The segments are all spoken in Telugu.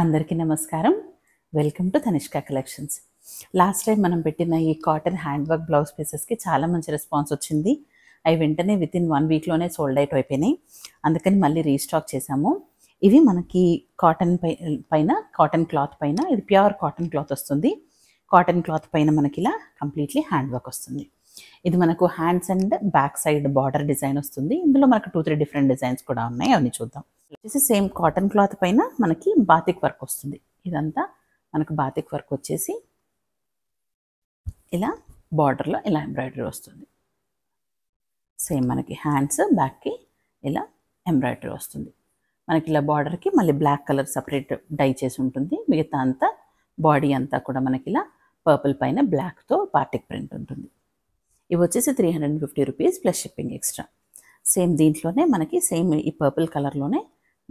అందరికీ నమస్కారం. Welcome to Tanishq collections. Last time మనం పెట్టిన ఈ కాటన్ హ్యాండ్ వర్క్ బ్లౌజ్ పీసెస్కి చాలా మంచి రెస్పాన్స్ వచ్చింది. అవి వెంటనే వితిన్ 1 వీక్లోనే సోల్డ్ అవుట్ అయిపోయినాయి. అందుకని మళ్ళీ రీస్టాక్ చేసాము. ఇవి మనకి కాటన్ పైన కాటన్ క్లాత్ పైన, ఇది ప్యూర్ కాటన్ క్లాత్ వస్తుంది. కాటన్ క్లాత్ పైన మనకి ఇలా కంప్లీట్లీ హ్యాండ్ వర్క్ వస్తుంది. ఇది మనకు hands and back side border design వస్తుంది. ఇందులో మనకు 2-3 డిఫరెంట్ డిజైన్స్ కూడా ఉన్నాయి, అవన్నీ చూద్దాం. వచ్చేసి సేమ్ కాటన్ క్లాత్ పైన మనకి బాతిక్ వర్క్ వస్తుంది. ఇదంతా మనకు బాతిక్ వర్క్ వచ్చేసి ఇలా బార్డర్లో ఇలా ఎంబ్రాయిడరీ వస్తుంది. సేమ్ మనకి హ్యాండ్స్ బ్యాక్కి ఇలా ఎంబ్రాయిడరీ వస్తుంది. మనకి ఇలా బార్డర్కి మళ్ళీ బ్లాక్ కలర్ సపరేట్ డై చేసి ఉంటుంది. మిగతా అంతా బాడీ అంతా కూడా మనకి ఇలా పర్పుల్ పైన బ్లాక్తో బాతిక్ ప్రింట్ ఉంటుంది. ఇవి వచ్చేసి 350 rupees plus shipping extra. Same దీంట్లోనే మనకి సేమ్ ఈ పర్పుల్ కలర్లోనే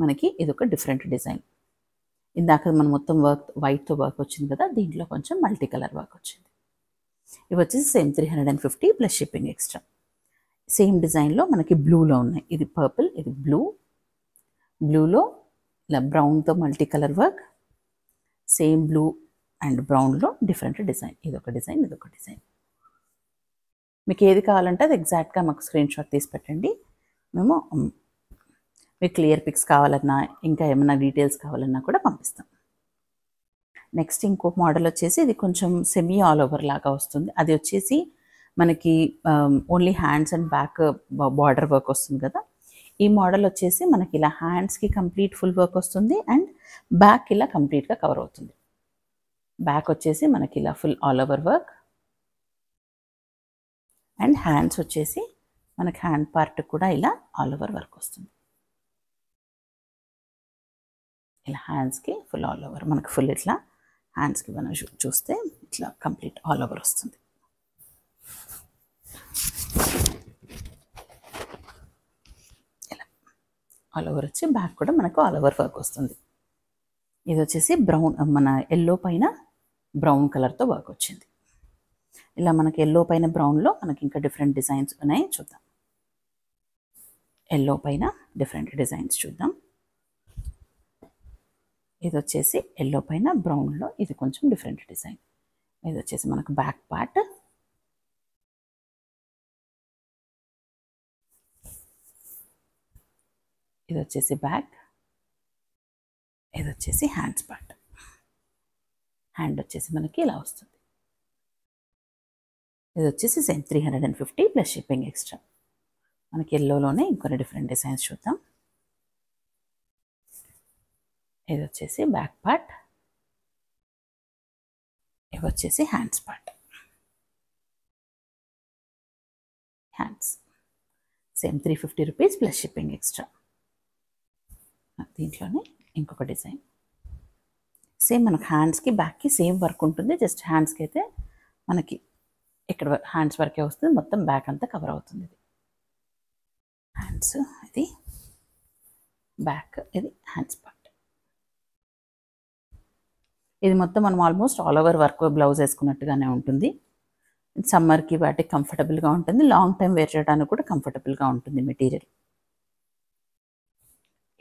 మనకి ఇది ఒక డిఫరెంట్ డిజైన్. ఇందాక మనం మొత్తం వర్క్ వైట్తో వర్క్ వచ్చింది కదా, దీంట్లో కొంచెం మల్టీ కలర్ వర్క్ వచ్చింది. ఇవి వచ్చేసి same 350 plus shipping extra. Same డిజైన్లో మనకి బ్లూలో ఉన్నాయి. ఇది పర్పుల్, ఇది బ్లూలో ఇలా బ్రౌన్తో multi colour work. Same blue and బ్రౌన్లో డిఫరెంట్ డిజైన్. ఇదొక డిజైన్, ఇదొక డిజైన్. మీకు ఏది కావాలంటే అది ఎగ్జాక్ట్గా మాకు స్క్రీన్ షాట్ తీసి పెట్టండి. మేము మీకు క్లియర్ పిక్స్ కావాలన్నా, ఇంకా ఏమైనా డీటెయిల్స్ కావాలన్నా కూడా పంపిస్తాం. నెక్స్ట్ ఇంకో మోడల్ వచ్చేసి ఇది కొంచెం సెమీ ఆల్ ఓవర్ లాగా వస్తుంది. అది వచ్చేసి మనకి only hands and back border work వస్తుంది కదా. ఈ మోడల్ వచ్చేసి మనకి ఇలా హ్యాండ్స్కి కంప్లీట్ ఫుల్ వర్క్ వస్తుంది అండ్ బ్యాక్ ఇలా కంప్లీట్గా కవర్ అవుతుంది. బ్యాక్ వచ్చేసి మనకి ఇలా full all over work and hands వచ్చేసి మనకి హ్యాండ్ పార్ట్ కూడా ఇలా ఆల్ ఓవర్ వర్క్ వస్తుంది. ఇలా హ్యాండ్స్కి ఫుల్ ఆల్ ఓవర్ మనకు ఫుల్ ఇట్లా హ్యాండ్స్కి మనం చూస్తే ఇట్లా కంప్లీట్ ఆల్ ఓవర్ వస్తుంది. ఇలా ఆల్ ఓవర్ వచ్చి బ్యాక్ కూడా మనకు ఆల్ ఓవర్ వర్క్ వస్తుంది. ఇది వచ్చేసి బ్రౌన్, మన ఎల్లో పైన బ్రౌన్ కలర్తో వర్క్ వచ్చింది. ఇలా మనకి ఎల్లో పైన బ్రౌన్లో మనకి ఇంకా డిఫరెంట్ డిజైన్స్ ఉన్నాయి, చూద్దాం. ఎల్లో పైన డిఫరెంట్ డిజైన్స్ చూద్దాం. ఇది వచ్చేసి ఎల్లో పైన బ్రౌన్లో ఇది కొంచెం డిఫరెంట్ డిజైన్. ఇది వచ్చేసి మనకు బ్యాక్ పార్ట్. ఇది వచ్చేసి బ్యాక్. ఇది వచ్చేసి హ్యాండ్స్ పార్ట్. హ్యాండ్ వచ్చేసి మనకి ఇలా వస్తుంది. ఇది వచ్చేసి సేమ్ 350 ప్లస్ షిప్పింగ్ ఎక్స్ట్రా. మనకి ఎల్లోలోనే ఇంకొన్ని డిఫరెంట్ డిజైన్స్ చూద్దాం. ఇది వచ్చేసి బ్యాక్ పార్ట్. ఇవి వచ్చేసి hands part. Hands same 350 rupees plus shipping extra. దీంట్లోనే ఇంకొక డిజైన్. సేమ్ మనకు హ్యాండ్స్కి బ్యాక్కి సేమ్ వర్క్ ఉంటుంది. జస్ట్ హ్యాండ్స్కి అయితే మనకి ఇక్కడ హ్యాండ్స్ వరకే వస్తుంది, మొత్తం బ్యాక్ అంతా కవర్ అవుతుంది. ఇది హ్యాండ్స్, ఇది బ్యాక్, ఇది హ్యాండ్స్ పార్ట్. ఇది మొత్తం మనం almost all over work blouse వేసుకున్నట్టుగానే ఉంటుంది. సమ్మర్కి వాటికి కంఫర్టబుల్గా ఉంటుంది. లాంగ్ టైం వేర్ చేయడానికి కూడా కంఫర్టబుల్గా ఉంటుంది మెటీరియల్.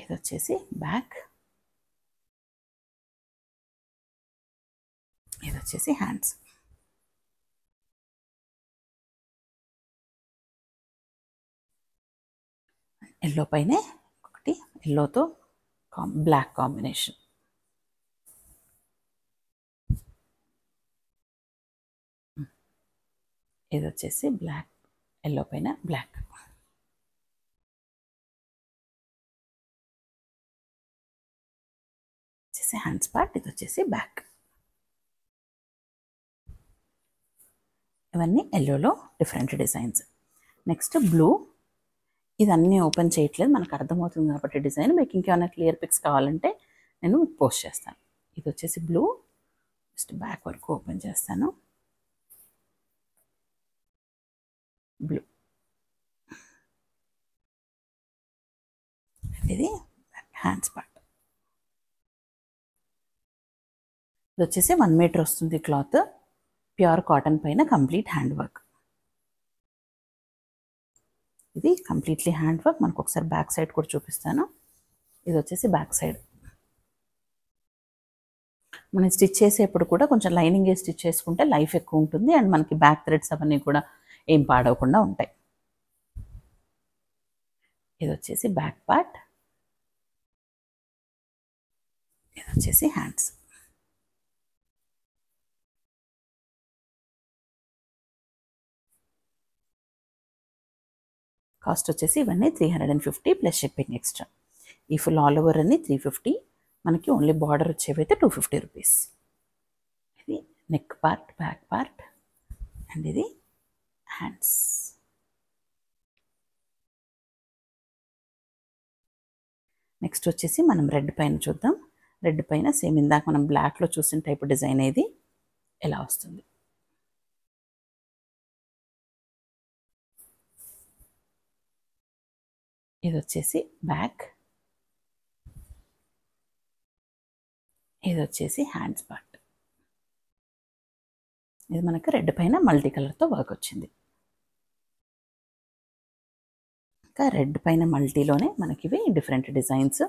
ఇది వచ్చేసి బ్యాక్. ఇది వచ్చేసి హ్యాండ్స్. ఎల్లో పైనే ఒకటి, ఎల్లోతో బ్లాక్ కాంబినేషన్. ఇది వచ్చేసి బ్లాక్, ఎల్లో పైన బ్లాక్. వచ్చేసి హ్యాండ్స్ పార్ట్. ఇది వచ్చేసి బ్యాక్. ఇవన్నీ ఎల్లోలో డిఫరెంట్ డిజైన్స్. Next blue. ఇదన్నీ ఓపెన్ చేయట్లేదు, మనకు అర్థమవుతుంది కాబట్టి డిజైన్. మీకు ఇంకేమైనా క్లియర్ పిక్స్ కావాలంటే నేను పోస్ట్ చేస్తాను. ఇది వచ్చేసి బ్లూ. జస్ట్ బ్యాక్ వరకు ఓపెన్ చేస్తాను. బ్లూ. ఇది హ్యాండ్స్ పార్ట్. ఇది వచ్చేసి 1 మీటర్ వస్తుంది క్లాత్. ప్యూర్ కాటన్ పైన కంప్లీట్ హ్యాండ్ వర్క్. ఇది కంప్లీట్లీ హ్యాండ్ వర్క్. మనకు ఒకసారి బ్యాక్ సైడ్ కూడా చూపిస్తాను. ఇది వచ్చేసి బ్యాక్ సైడ్. మనం స్టిచ్ చేసేప్పుడు కూడా కొంచెం లైనింగ్ స్టిచ్ చేసుకుంటే లైఫ్ ఎక్కువ ఉంటుంది అండ్ మనకి బ్యాక్ థ్రెడ్స్ అవన్నీ కూడా ఏం పాడవకుండా ఉంటాయి. ఇది వచ్చేసి బ్యాక్ పార్ట్, ఇది వచ్చేసి హ్యాండ్స్. కాస్ట్ వచ్చేసి ఇవన్నీ 350 ప్లస్ షిప్పింగ్ ఎక్స్ట్రా. ఈ ఫుల్ ఆల్ ఓవర్ అన్ని 350, మనకి ఓన్లీ బార్డర్ వచ్చేవైతే 250 రూపీస్. ఇది neck part, back part and ఇది హ్యాండ్స్. నెక్స్ట్ వచ్చేసి మనం రెడ్ పైన చూద్దాం. రెడ్ పైన సేమ్ ఇందాక మనం బ్లాక్లో చూసిన టైప్ డిజైన్ ఇది ఎలా వస్తుంది. ఇది వచ్చేసి బ్యాక్, ఇది వచ్చేసి హ్యాండ్స్ పార్ట్. ఇది మనకు రెడ్ పైన మల్టీ కలర్తో వర్క్ వచ్చింది. ఇంకా రెడ్ పైన మల్టీలోనే మనకి ఇవి డిఫరెంట్ డిజైన్స్.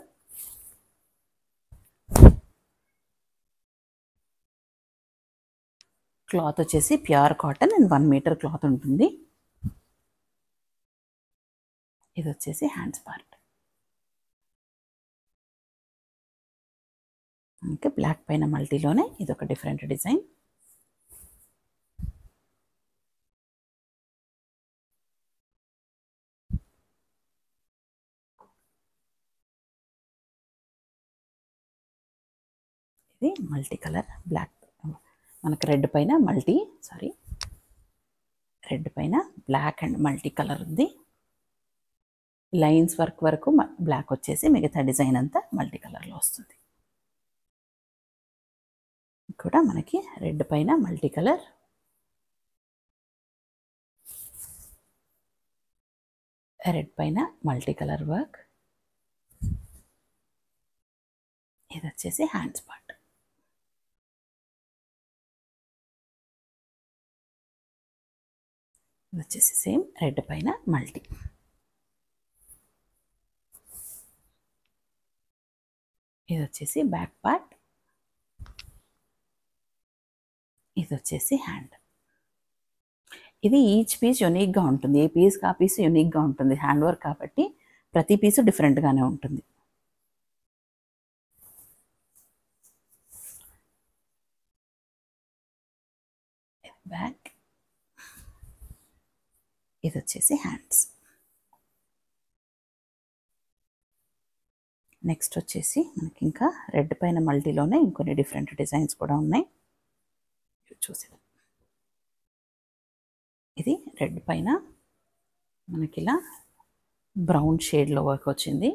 క్లాత్ వచ్చేసి pure cotton and 1 metre cloth ఉంటుంది. ఇది వచ్చేసి హ్యాండ్స్ పార్ట్. ఇంకా బ్లాక్ పైన మల్టీలోనే ఇది ఒక డిఫరెంట్ డిజైన్. ఇది మల్టీ కలర్ బ్లాక్, మనకు రెడ్ పైన రెడ్ పైన బ్లాక్ అండ్ మల్టీ కలర్ ఉంది. లైన్స్ వర్క్ వరకు బ్లాక్ వచ్చేసి మిగతా డిజైన్ అంతా మల్టీ కలర్లో వస్తుంది. కూడా మనకి రెడ్ పైన మల్టీ కలర్, రెడ్ పైన మల్టీ కలర్ వర్క్. ఇది వచ్చేసి హ్యాండ్స్ పార్ట్. ఇది వచ్చేసి సేమ్ రెడ్ పైన మల్టీ. ఇది వచ్చేసి బ్యాక్ పార్ట్, ఇది వచ్చేసి హ్యాండ్. ఇది ఈచ్ పీస్ యూనిక్గా ఉంటుంది, ఏ పీస్కి ఆ పీస్ యూనిక్గా ఉంటుంది. హ్యాండ్ వర్క్ కాబట్టి ప్రతి పీసు డిఫరెంట్గానే ఉంటుంది. బ్యాక్, ఇది వచ్చేసి హ్యాండ్స్. నెక్స్ట్ వచ్చేసి మనకి ఇంకా రెడ్ పైన మల్టీలోనే ఇంకొన్ని డిఫరెంట్ డిజైన్స్ కూడా ఉన్నాయి, చూసేది. ఇది రెడ్ పైన మనకి ఇలా బ్రౌన్ షేడ్లో వర్క్ వచ్చింది.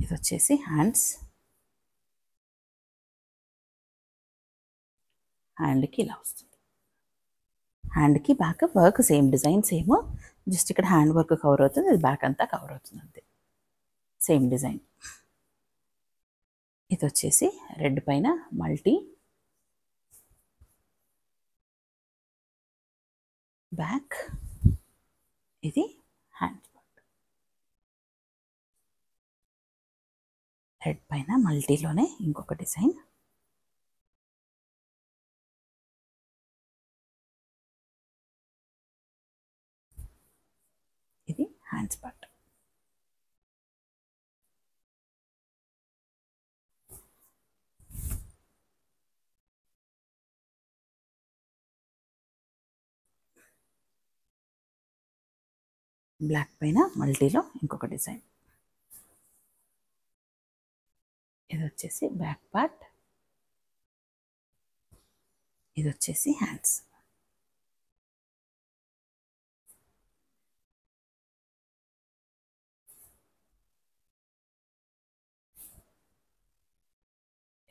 ఇది వచ్చేసి హ్యాండ్స్. హ్యాండ్కి ఇలా వస్తుంది. హ్యాండ్కి back work same design same, just ఇక్కడ హ్యాండ్ వర్క్ కవర్ అవుతుంది, అది బ్యాక్ అంతా కవర్ అవుతుంది అంతే, సేమ్ డిజైన్. ఇది వచ్చేసి రెడ్ పైన మల్టీ, బ్యాక్, ఇది హ్యాండ్ పార్ట్. రెడ్ పైన మల్టీలోనే ఇంకొక డిజైన్. ఇది హ్యాండ్స్ పార్ట్. బ్లాక్ పైన మల్టీలో ఇంకొక డిజైన్. ఇది వచ్చేసి బ్యాక్ పార్ట్, ఇది వచ్చేసి హ్యాండ్స్.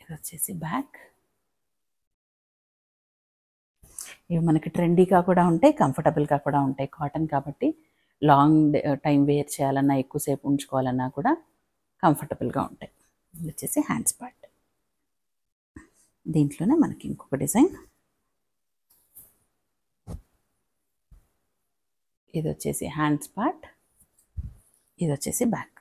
ఇది వచ్చేసి బ్యాక్. ఇవి మనకి ట్రెండీగా కూడా ఉంటాయి, కంఫర్టబుల్గా కూడా ఉంటాయి. కాటన్ కాబట్టి లాంగ్ టైం వేర్ చేయాలన్నా, ఎక్కువసేపు ఉంచుకోవాలన్నా కూడా కంఫర్టబుల్గా ఉంటాయి. ఇది వచ్చేసి హ్యాండ్స్ పార్ట్. దీంట్లోనే మనకి ఇంకొక డిజైన్. ఇది వచ్చేసి హ్యాండ్స్ పార్ట్, ఇది వచ్చేసి బ్యాక్.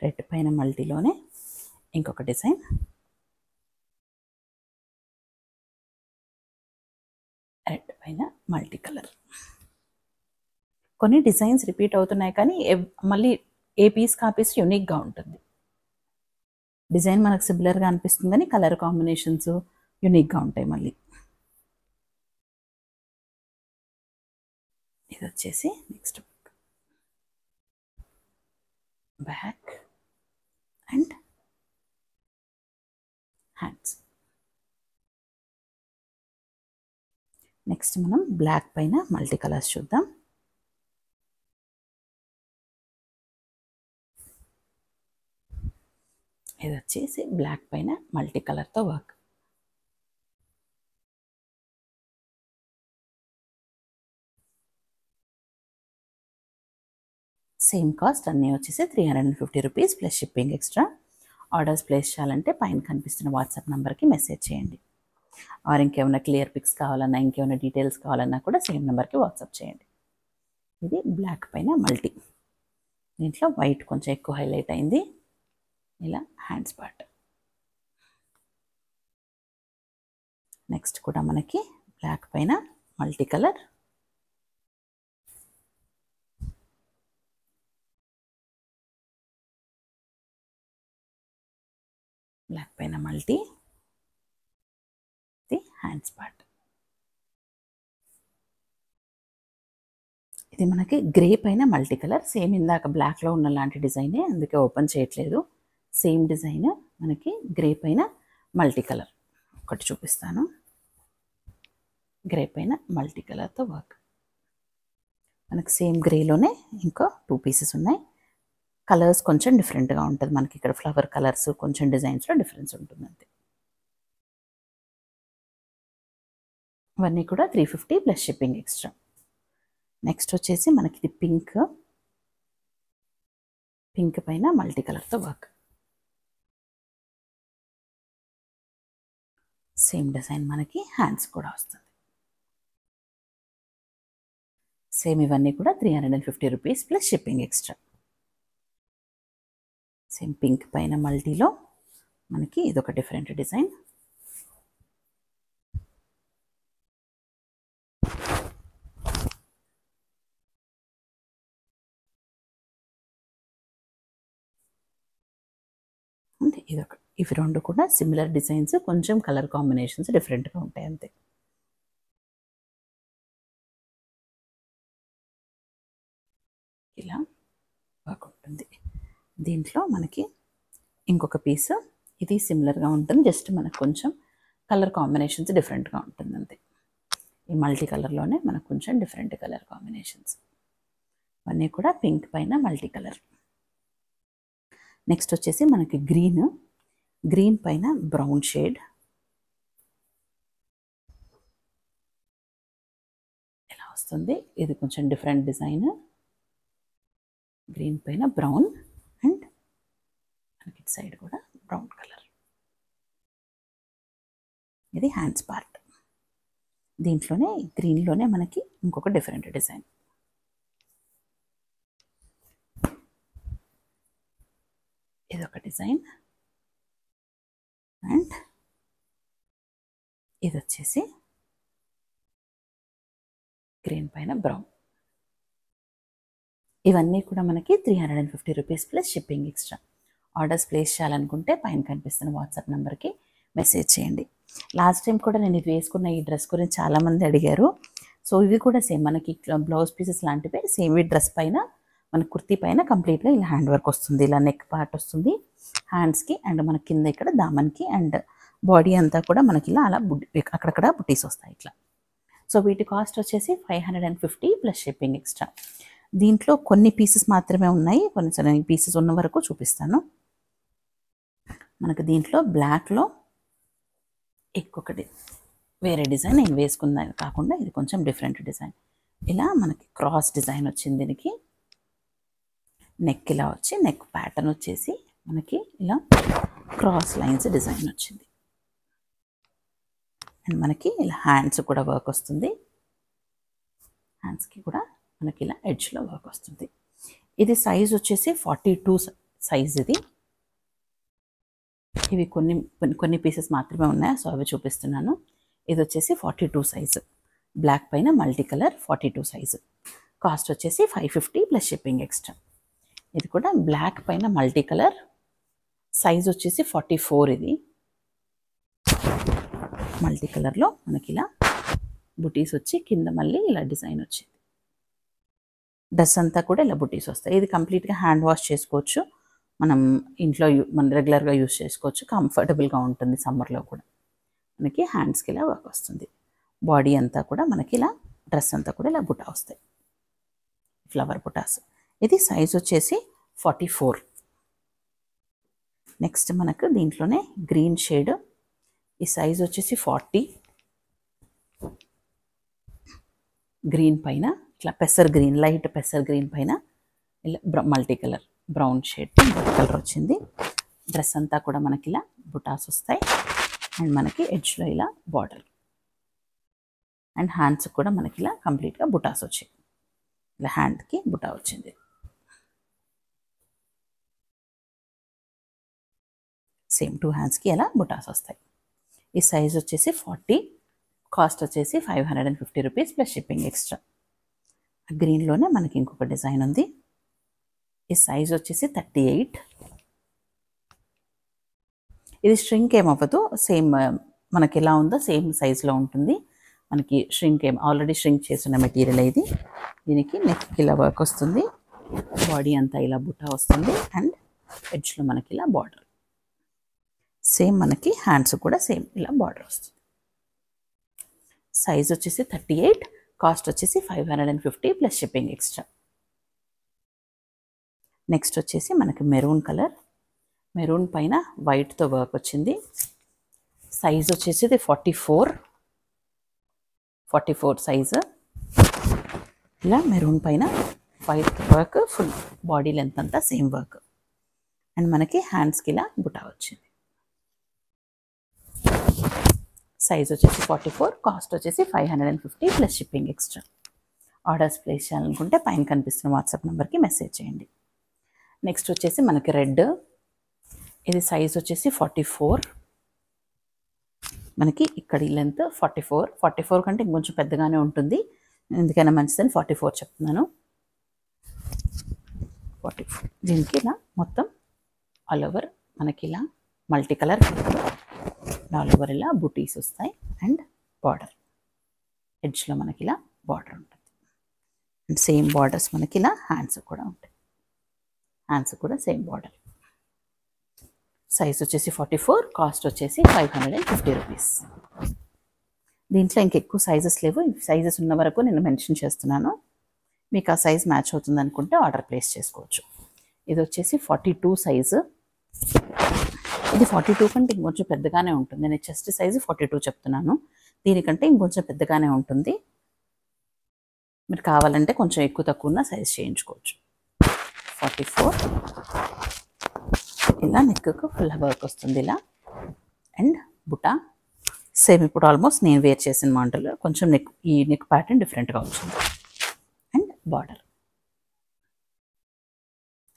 రెడ్ పైన మల్టీలోనే ఇంకొక డిజైన్. రెడ్ పైన మల్టీ కలర్. కొన్ని డిజైన్స్ రిపీట్ అవుతున్నాయి కానీ మళ్ళీ ఏ పీస్ కా పీస్ యూనిక్గా ఉంటుంది. డిజైన్ మనకు సిమిలర్గా అనిపిస్తుంది కానీ కలర్ కాంబినేషన్స్ యూనిక్గా ఉంటాయి. మళ్ళీ ఇది వచ్చేసి next back and hands. Next మనం బ్లాక్ పైన మల్టీ కలర్స్ చూద్దాం. ఇది వచ్చేసి బ్లాక్ పైన మల్టీ కలర్తో వర్క్. సేమ్ కాస్ట్ అన్నీ వచ్చేసి 350 rupees plus shipping extra. Orders place చేయాలంటే పైన కనిపిస్తున్న వాట్సాప్ నెంబర్కి మెసేజ్ చేయండి. ఆర్ ఇంకేమైనా క్లియర్ పిక్స్ కావాలన్నా ఇంకేమైనా డీటెయిల్స్ కావాలన్నా కూడా సేమ్ నెంబర్కి వాట్సాప్ చేయండి. ఇది బ్లాక్ పైన మల్టీ. దీంట్లో వైట్ కొంచెం ఎక్కువ హైలైట్ అయింది. ఇలా హ్యాండ్స్ పార్ట్. నెక్స్ట్ కూడా మనకి బ్లాక్ పైన మల్టీ కలర్. బ్లాక్ పైన మల్టీ. ఇది హ్యాండ్స్ పార్ట్. ఇది మనకి గ్రే పైన మల్టీ కలర్. సేమ్ ఇందాక బ్లాక్లో ఉన్న లాంటి డిజైనే, అందుకే ఓపెన్ చేయట్లేదు. సేమ్ డిజైన్ మనకి గ్రే పైన మల్టీ కలర్. ఒకటి చూపిస్తాను. గ్రే పైన మల్టీ కలర్తో వర్క్. మనకి సేమ్ గ్రేలోనే ఇంకా 2 పీసెస్ ఉన్నాయి. కలర్స్ కొంచెం డిఫరెంట్గా ఉంటుంది. మనకి ఇక్కడ ఫ్లవర్ కలర్స్ కొంచెం డిజైన్స్లో డిఫరెన్స్ ఉంటుంది అంతే. ఇవన్నీ కూడా 350 ప్లస్ షిప్పింగ్ ఎక్స్ట్రా. నెక్స్ట్ వచ్చేసి మనకి ఇది పింక్. పింక్ పైన మల్టీ కలర్తో వర్క్. సేమ్ డిజైన్ మనకి హ్యాండ్స్ కూడా వస్తుంది. సేమ్ ఇవన్నీ కూడా 350 rupees plus shipping extra. Same pink పైన మల్టీలో మనకి ఇదొక డిఫరెంట్ డిజైన్. అంతే. ఇదొక ఇవి రెండు కూడా సిమిలర్ డిజైన్స్, కొంచెం కలర్ కాంబినేషన్స్ డిఫరెంట్గా ఉంటాయి అంతే. ఇలా బాగుంటుంది. దీంట్లో మనకి ఇంకొక పీస్ ఇది సిమిలర్గా ఉంటుంది, జస్ట్ మనకు కొంచెం కలర్ కాంబినేషన్స్ డిఫరెంట్గా ఉంటుంది అంతే. ఈ మల్టీ కలర్లోనే మనకు కొంచెం డిఫరెంట్ కలర్ కాంబినేషన్స్. ఇవన్నీ కూడా పింక్ పైన మల్టీ కలర్. నెక్స్ట్ వచ్చేసి మనకి గ్రీన్. గ్రీన్ పైన బ్రౌన్ షేడ్. ఇలా వస్తుంది. ఇది కొంచెం డిఫరెంట్ డిజైన్. గ్రీన్ పైన బ్రౌన్ అండ్ మనకి ఇటు సైడ్ కూడా బ్రౌన్ కలర్. ఇది హ్యాండ్స్ పార్ట్. దీంట్లోనే గ్రీన్లోనే మనకి ఇంకొక డిఫరెంట్ డిజైన్. ఇదొక డిజైన్ అండ్ ఇది వచ్చేసి గ్రీన్ పైన బ్రౌన్. ఇవన్నీ కూడా మనకి 350 rupees plus shipping extra. Orders place చేయాలనుకుంటే పైన కనిపిస్తున్న వాట్సాప్ నెంబర్కి మెసేజ్ చేయండి. లాస్ట్ టైం కూడా నేను ఇది వేసుకున్న ఈ డ్రెస్ గురించి చాలామంది అడిగారు. సో ఇవి కూడా సేమ్ మనకి బ్లౌజ్ పీసెస్ లాంటివి సేమ్. ఈ డ్రెస్ పైన మన కుర్తీ పైన కంప్లీట్గా ఇలా హ్యాండ్ వర్క్ వస్తుంది. ఇలా నెక్ పార్ట్ వస్తుంది హ్యాండ్స్కి అండ్ మన కింద ఇక్కడ దామన్కి అండ్ బాడీ అంతా కూడా మనకి ఇలా అలా అక్కడక్కడ బుట్టీస్ వస్తాయి ఇట్లా. సో వీటి కాస్ట్ వచ్చేసి 550 ప్లస్ షిప్పింగ్ ఎక్స్ట్రా. దీంట్లో కొన్ని పీసెస్ మాత్రమే ఉన్నాయి. కొన్ని పీసెస్ ఉన్న వరకు చూపిస్తాను. మనకు దీంట్లో బ్లాక్లో ఇంకొకటి వేరే డిజైన్ నేను వేసుకుందాను కాకుండా ఇది కొంచెం డిఫరెంట్ డిజైన్. ఇలా మనకి క్రాస్ డిజైన్ వచ్చింది. దీనికి నెక్ ఇలా వచ్చి నెక్ ప్యాటర్న్ వచ్చేసి మనకి ఇలా క్రాస్ లైన్స్ డిజైన్ వచ్చింది. అండ్ మనకి ఇలా హ్యాండ్స్ కూడా వర్క్ వస్తుంది. హ్యాండ్స్కి కూడా మనకి ఇలా ఎడ్జ్లో వర్క్ వస్తుంది. ఇది సైజ్ వచ్చేసి 42 సైజ్ ఇది. ఇవి కొన్ని పీసెస్ మాత్రమే ఉన్నాయి, సో అవి చూపిస్తున్నాను. ఇది వచ్చేసి 42 సైజు, బ్లాక్ పైన మల్టీ కలర్ 42 సైజు. కాస్ట్ వచ్చేసి 550 ప్లస్ షిప్పింగ్ ఎక్స్ట్రా. ఇది కూడా బ్లాక్ పైన మల్టీ కలర్, సైజ్ వచ్చేసి 44. ఇది మల్టీ కలర్లో మనకి ఇలా బుటీస్ వచ్చి కింద మళ్ళీ ఇలా డిజైన్ వచ్చింది. డ్రెస్ అంతా కూడా ఇలా బుటీస్ వస్తాయి. ఇది కంప్లీట్గా హ్యాండ్ వాష్ చేసుకోవచ్చు, మనం ఇంట్లో మనం రెగ్యులర్గా యూస్ చేసుకోవచ్చు, కంఫర్టబుల్గా ఉంటుంది. సమ్మర్లో కూడా మనకి హ్యాండ్స్కి ఇలా వర్క్ వస్తుంది. బాడీ అంతా కూడా మనకి ఇలా డ్రెస్ అంతా కూడా ఇలా బుటా వస్తాయి, ఫ్లవర్ బుటాస్. ఇది సైజ్ వచ్చేసి 44. నెక్స్ట్ మనకు దీంట్లోనే గ్రీన్ షేడ్, ఈ సైజ్ వచ్చేసి 40. గ్రీన్ పైన ఇట్లా పెసర్ గ్రీన్, లైట్ పెసర్ గ్రీన్ పైన ఇలా multi colour brown shade colour వచ్చింది. డ్రెస్ అంతా కూడా మనకి ఇలా బుటాస్ వస్తాయి అండ్ మనకి ఎడ్జ్లో ఇలా బార్డర్ అండ్ హ్యాండ్స్ కూడా మనకి ఇలా కంప్లీట్గా బుటాస్ వచ్చాయి. ఇలా హ్యాండ్కి బుటా వచ్చింది. సేమ్ 2 హ్యాండ్స్కి ఇలా బుటాస్ వస్తాయి. ఈ సైజ్ వచ్చేసి 40, కాస్ట్ వచ్చేసి 550 రూపీస్ ప్లస్ షిప్పింగ్ ఎక్స్ట్రా. గ్రీన్లోనే మనకి ఇంకొక డిజైన్ ఉంది. ఈ సైజ్ వచ్చేసి 38. ఇది ష్రింక్ ఏమవ్వదు, సేమ్ మనకి ఎలా ఉందో సేమ్ సైజులో ఉంటుంది. మనకి ఆల్రెడీ ష్రింక్ చేసిన మెటీరియల్ ఇది. దీనికి నెక్ ఇలా వర్క్ వస్తుంది, బాడీ అంతా ఇలా బుటా వస్తుంది అండ్ ఎడ్జ్లో మనకి ఇలా బార్డర్. సేమ్ మనకి హ్యాండ్స్ కూడా సేమ్ ఇలా బార్డర్ వస్తుంది. సైజ్ వచ్చేసి 38, కాస్ట్ వచ్చేసి 550 ప్లస్ షిప్పింగ్ ఎక్స్ట్రా. నెక్స్ట్ వచ్చేసి మనకి మెరూన్ కలర్, మెరూన్ పైన వైట్తో వర్క్ వచ్చింది. సైజ్ వచ్చేసి 44 సైజు. ఇలా మెరూన్ పైన white work, full body length అంతా సేమ్ వర్క్ అండ్ మనకి హ్యాండ్స్కి ఇలా బుటా వచ్చింది. సైజ్ వచ్చేసి 44, కాస్ట్ వచ్చేసి 550 plus shipping extra. Orders place చేయాలనుకుంటే పైన కనిపిస్తున్న వాట్సాప్ నెంబర్కి మెసేజ్ చేయండి. నెక్స్ట్ వచ్చేసి మనకి రెడ్, ఇది సైజ్ వచ్చేసి 44. మనకి ఇక్కడ లెంత్ 44 కంటే ఇంకొంచెం పెద్దగానే ఉంటుంది, ఎందుకైనా మంచిదని 44 చెప్తున్నాను. 44 దీనికి ఇలా మొత్తం ఆల్ ఓవర్ మనకి ఇలా మల్టీ కలర్, ఆల్ ఓవర్ ఇలా బుటీస్ వస్తాయి అండ్ బార్డర్, ఎడ్జ్లో మనకి ఇలా బార్డర్ ఉంటుంది అండ్ సేమ్ బార్డర్స్ మనకి ఇలా హ్యాండ్స్ కూడా ఉంటాయి. హ్యాండ్స్ కూడా సేమ్ బార్డర్. సైజ్ వచ్చేసి 44, కాస్ట్ వచ్చేసి 550 రూపీస్. దీంట్లో ఇంకెక్కువ సైజెస్ లేవు, సైజెస్ ఉన్న వరకు నేను మెన్షన్ చేస్తున్నాను. మీకు ఆ సైజ్ మ్యాచ్ అవుతుంది అనుకుంటే ఆర్డర్ ప్లేస్ చేసుకోవచ్చు. ఇది వచ్చేసి 42 సైజు. ఇది 42 కంటే ఇంకొంచెం పెద్దగానే ఉంటుంది. నేను చెస్ట్ సైజు 42 చెప్తున్నాను, దీనికంటే ఇంకొంచెం పెద్దగానే ఉంటుంది. మీరు కావాలంటే కొంచెం ఎక్కువ తక్కువ ఉన్న సైజ్ చేయించుకోవచ్చు. 44 ఇలా నెక్కు ఫుల్ వర్క్ వస్తుంది ఇలా అండ్ బుటా సేమ్. ఇప్పుడు ఆల్మోస్ట్ నేను వేర్ చేసిన మోడల్, కొంచెం ఈ నెక్ ప్యాటర్న్ డిఫరెంట్గా వచ్చింది అండ్ బార్డర్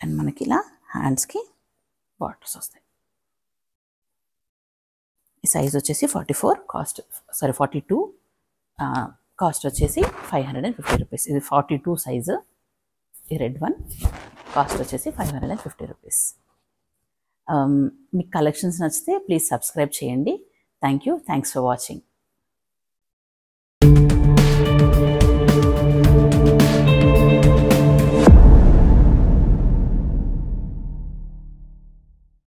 అండ్ మనకి ఇలా హ్యాండ్స్కి బార్డర్స్ వస్తాయి. ఈ సైజ్ వచ్చేసి 44, 42, కాస్ట్ వచ్చేసి 550 రూపీస్. ఇది 42 సైజు, ఈ రెడ్ వన్, కాస్ట్ వచ్చేసి 550 రూపీస్. మీకు కలెక్షన్స్ నచ్చితే ప్లీజ్ సబ్స్క్రైబ్ చేయండి. Thanks for watching.